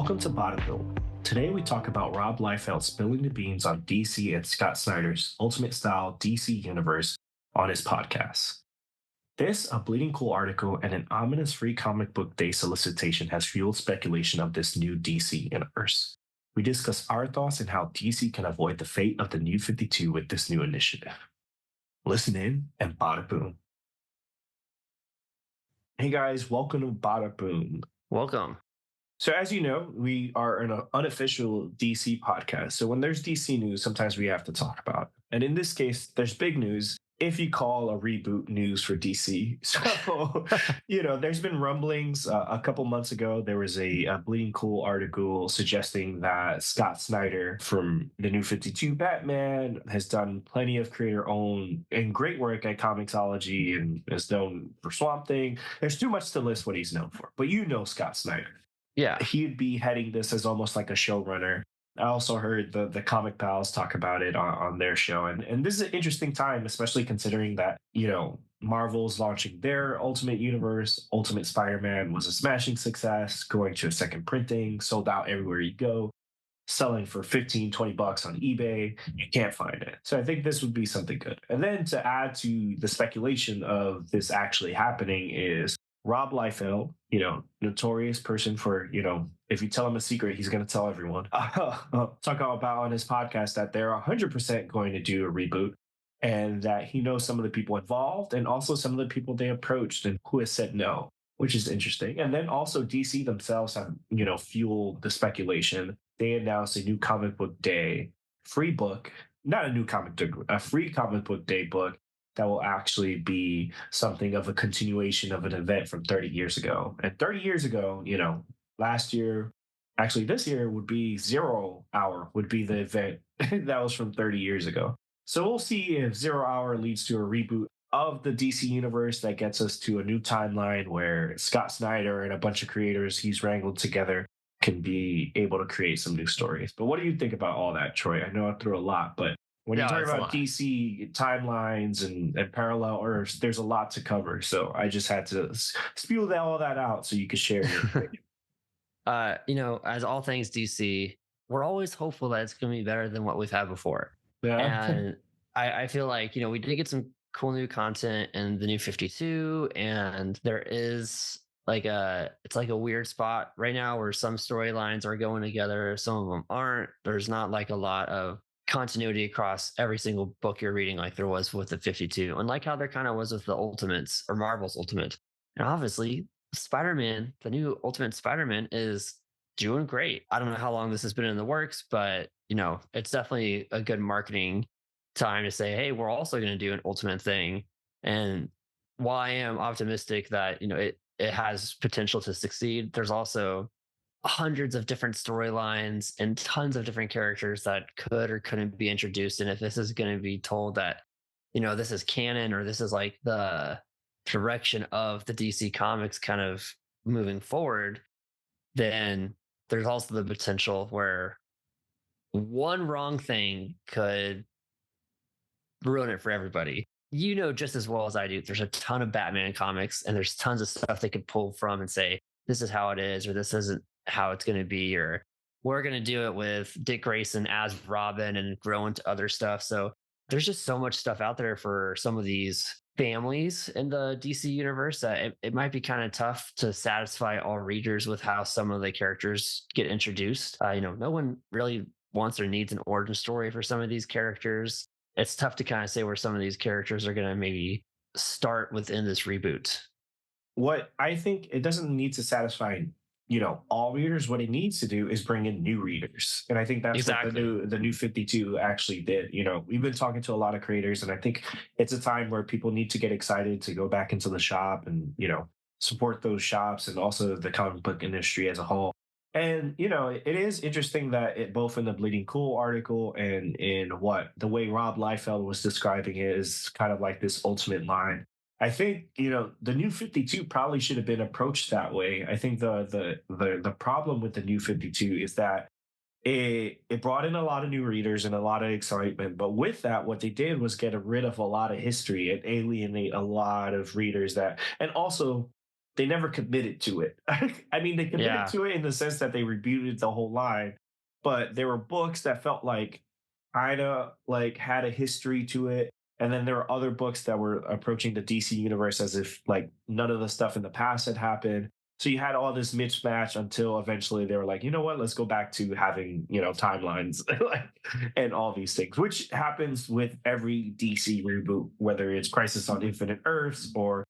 Welcome to Bodybuild. Today we talk about Rob Liefeld spilling the beans on DC and Scott Snyder's Ultimate Style DC Universe on his podcast. This, a bleeding cool article, and an ominous free comic book day solicitation has fueled speculation of this new DC universe. We discuss our thoughts and how DC can avoid the fate of the New 52 with this new initiative. Listen in and bada boom. Hey guys, welcome to Bada Boom. Welcome. So as you know, we are an unofficial DC podcast. So when there's DC news, sometimes we have to talk about it. And in this case, there's big news if you call a reboot news for DC. So, there's been rumblings. A couple months ago, there was a Bleeding Cool article suggesting that Scott Snyder from the New 52 Batman has done plenty of creator-owned and great work at Comixology and is known for Swamp Thing. There's too much to list what he's known for. But you know Scott Snyder. Yeah. He'd be heading this as almost like a showrunner. I also heard the Comic Pals talk about it on their show. And this is an interesting time, especially considering that, Marvel's launching their Ultimate Universe. Ultimate Spider-Man was a smashing success, going to a second printing, sold out everywhere you go, selling for $15-20 on eBay. You can't find it. So I think this would be something good. And then to add to the speculation of this actually happening is Rob Liefeld, notorious person for, if you tell him a secret, he's going to tell everyone. Talk about on his podcast that they're 100% going to do a reboot and that he knows some of the people involved and also some of the people they approached and who has said no, which is interesting. And then also DC themselves have, fueled the speculation. They announced a new comic book day free book, not a new comic book, a free comic book day book that will actually be something of a continuation of an event from 30 years ago. And 30 years ago, last year, actually this year would be 0 Hour would be the event that was from 30 years ago. So we'll see if 0 Hour leads to a reboot of the DC universe that gets us to a new timeline where Scott Snyder and a bunch of creators he's wrangled together can be able to create some new stories. But what do you think about all that, Troy? I know I threw a lot, but when you talk about DC timelines and parallel Earths, there's a lot to cover. So I just had to spew all that out so you could share your opinion. As all things DC, we're always hopeful that it's going to be better than what we've had before. Yeah. And I feel like, we did get some cool new content in the New 52, and there is it's like a weird spot right now where some storylines are going together, some of them aren't. There's not like a lot of continuity across every single book you're reading like there was with the 52, and like how there kind of was with the Ultimates or Marvel's Ultimate. And obviously Spider-Man, the new Ultimate Spider-Man, is doing great. I don't know how long this has been in the works, but it's definitely a good marketing time to say, hey, we're also going to do an Ultimate thing. And while I am optimistic that it has potential to succeed, there's also hundreds of different storylines and tons of different characters that could or couldn't be introduced. And if this is going to be told that, this is canon or this is like the direction of the DC comics kind of moving forward, then there's also the potential where one wrong thing could ruin it for everybody. Just as well as I do, there's a ton of Batman comics and there's tons of stuff they could pull from and say, this is how it is, or this isn't how it's going to be, or we're going to do it with Dick Grayson as Robin and grow into other stuff. So there's just so much stuff out there for some of these families in the DC universe that it might be kind of tough to satisfy all readers with how some of the characters get introduced. No one really wants or needs an origin story for some of these characters. It's tough to kind of say where some of these characters are going to maybe start within this reboot. What I think it doesn't need to satisfy all readers. What it needs to do is bring in new readers. And I think that's exactly what the new 52 actually did. We've been talking to a lot of creators, and I think it's a time where people need to get excited to go back into the shop and, support those shops and also the comic book industry as a whole. And, it is interesting that both in the Bleeding Cool article and in the way Rob Liefeld was describing it is kind of like this ultimate line. I think, the New 52 probably should have been approached that way. I think the problem with the New 52 is that it brought in a lot of new readers and a lot of excitement. But with that, what they did was get rid of a lot of history and alienate a lot of readers and also they never committed to it. I mean, they committed Yeah. to it in the sense that they rebooted the whole line, but there were books that felt like kind of like had a history to it. And then there were other books that were approaching the DC universe as if like none of the stuff in the past had happened. So you had all this mismatch until eventually they were like, you know what, let's go back to having, timelines and all these things, which happens with every DC reboot, whether it's Crisis on Infinite Earths or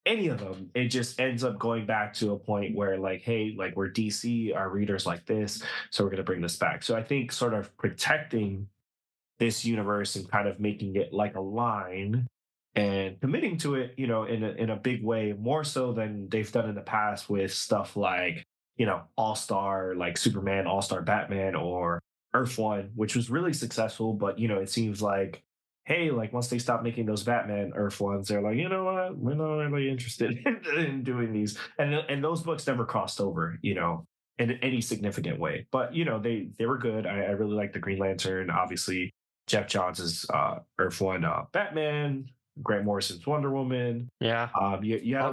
any of them. It just ends up going back to a point where like, hey, like we're DC, our readers like this, so we're going to bring this back. So I think sort of protecting this universe and kind of making it like a line and committing to it, in a big way, more so than they've done in the past with stuff like, All Star, like Superman, All Star Batman, or Earth One, which was really successful. But, it seems like, hey, like once they stop making those Batman Earth Ones, they're like, you know what, we're not really interested in doing these. And those books never crossed over, in any significant way. But, they were good. I really like the Green Lantern, obviously Jeff Johns' Earth One Batman, Grant Morrison's Wonder Woman. Yeah. You had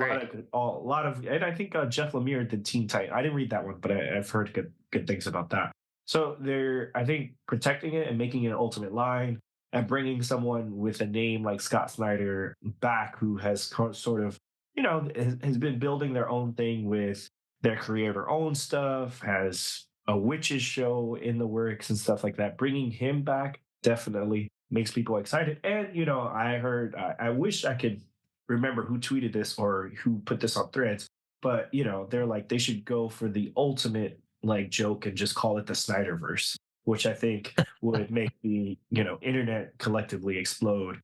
All great. and I think Jeff Lemire did Teen Titan. I didn't read that one, but I've heard good things about that. So they're, I think, protecting it and making it an ultimate line and bringing someone with a name like Scott Snyder back, who has sort of, has been building their own thing with their creator-owned stuff, has a witches show in the works and stuff like that. Bringing him back definitely makes people excited. And I heard, I wish I could remember who tweeted this or who put this on Threads, but they're like they should go for the ultimate like joke and just call it the Snyderverse, which I think would make the internet collectively explode.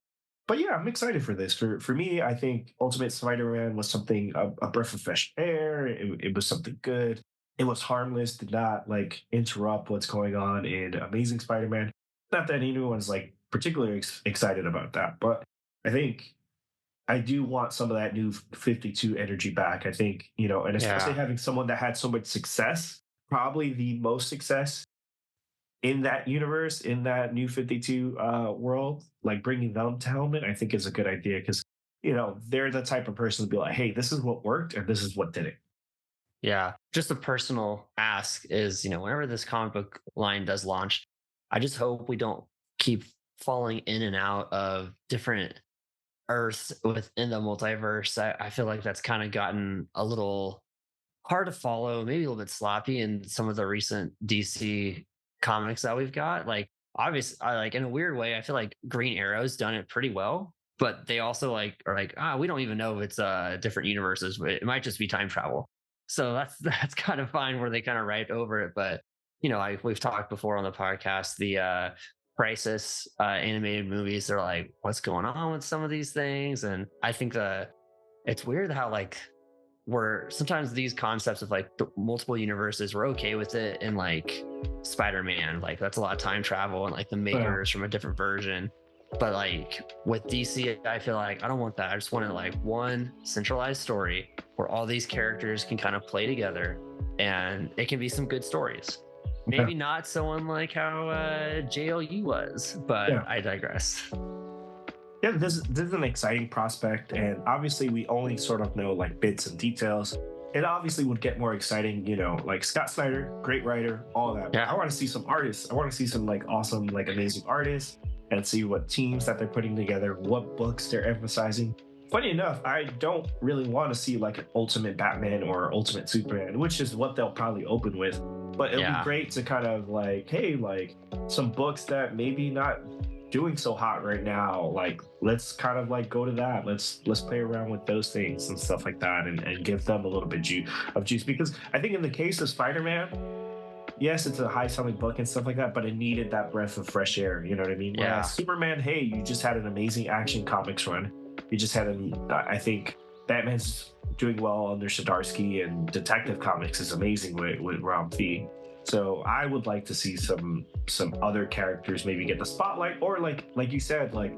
But yeah, I'm excited for this. For me, I think Ultimate Spider-Man was something, a breath of fresh air. It was something good. It was harmless, did not like interrupt what's going on in Amazing Spider-Man. Not that anyone's like particularly excited about that, but I think I do want some of that new 52 energy back. I think, and especially Yeah. having someone that had so much success, probably the most success in that universe, in that new 52 world, like bringing them to Helmet, I think is a good idea because, they're the type of person to be like, hey, this is what worked and this is what didn't. Yeah. Just a personal ask is, whenever this comic book line does launch, I just hope we don't keep falling in and out of different Earths within the multiverse. I feel like that's kind of gotten a little hard to follow, maybe a little bit sloppy in some of the recent DC comics that we've got. Like, obviously, I like in a weird way, I feel like Green Arrow's done it pretty well, but they also like are like, we don't even know if it's different universes. It might just be time travel. So that's that's kind of fine where they kind of write over it. But we've talked before on the podcast, the Crisis animated movies. They're like, what's going on with some of these things? And I think it's weird how like where sometimes these concepts of like the multiple universes, we're okay with it in like Spider-Man, like that's a lot of time travel and like the Yeah. makers from a different version. But like with DC, I feel like I don't want that. I just want like one centralized story where all these characters can kind of play together and it can be some good stories. Yeah. Maybe not someone like how JLU was, but Yeah. I digress. Yeah, this is an exciting prospect, and obviously we only sort of know like bits and details. It obviously would get more exciting, like Scott Snyder, great writer, all that. Yeah. I want to see some artists. I want to see some like awesome, like amazing artists, and see what teams that they're putting together, what books they're emphasizing. Funny enough, I don't really want to see like an Ultimate Batman or Ultimate Superman, which is what they'll probably open with. But it'll be Yeah. great to kind of like, hey, like some books that maybe not doing so hot right now, like let's kind of like go to that, let's play around with those things and stuff like that, and give them a little bit of juice, because I think in the case of Spider-Man, yes, it's a high selling book and stuff like that, but it needed that breath of fresh air, you know what I mean? Whereas Yeah. Superman, hey, you just had an amazing Action Comics run. You just had I think Batman's doing well under Shadarsky, and Detective Comics is amazing with Rob Fee. So I would like to see some other characters maybe get the spotlight, or like you said, like,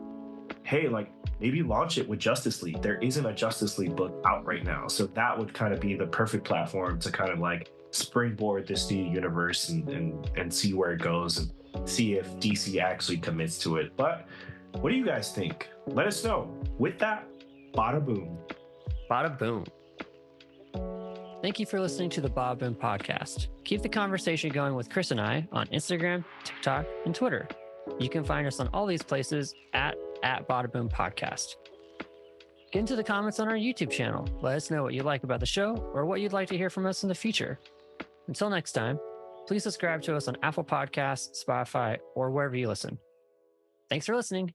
hey, like maybe launch it with Justice League. There isn't a Justice League book out right now, so that would kind of be the perfect platform to kind of like springboard this new universe, and see where it goes, and see if DC actually commits to it. But what do you guys think? Let us know. With that, bada boom. Bada boom. Thank you for listening to the Bob Boom Podcast. Keep the conversation going with Chris and I on Instagram, TikTok, and Twitter. You can find us on all these places at Bob Boom Podcast. Get into the comments on our YouTube channel. Let us know what you like about the show or what you'd like to hear from us in the future. Until next time, please subscribe to us on Apple Podcasts, Spotify, or wherever you listen. Thanks for listening.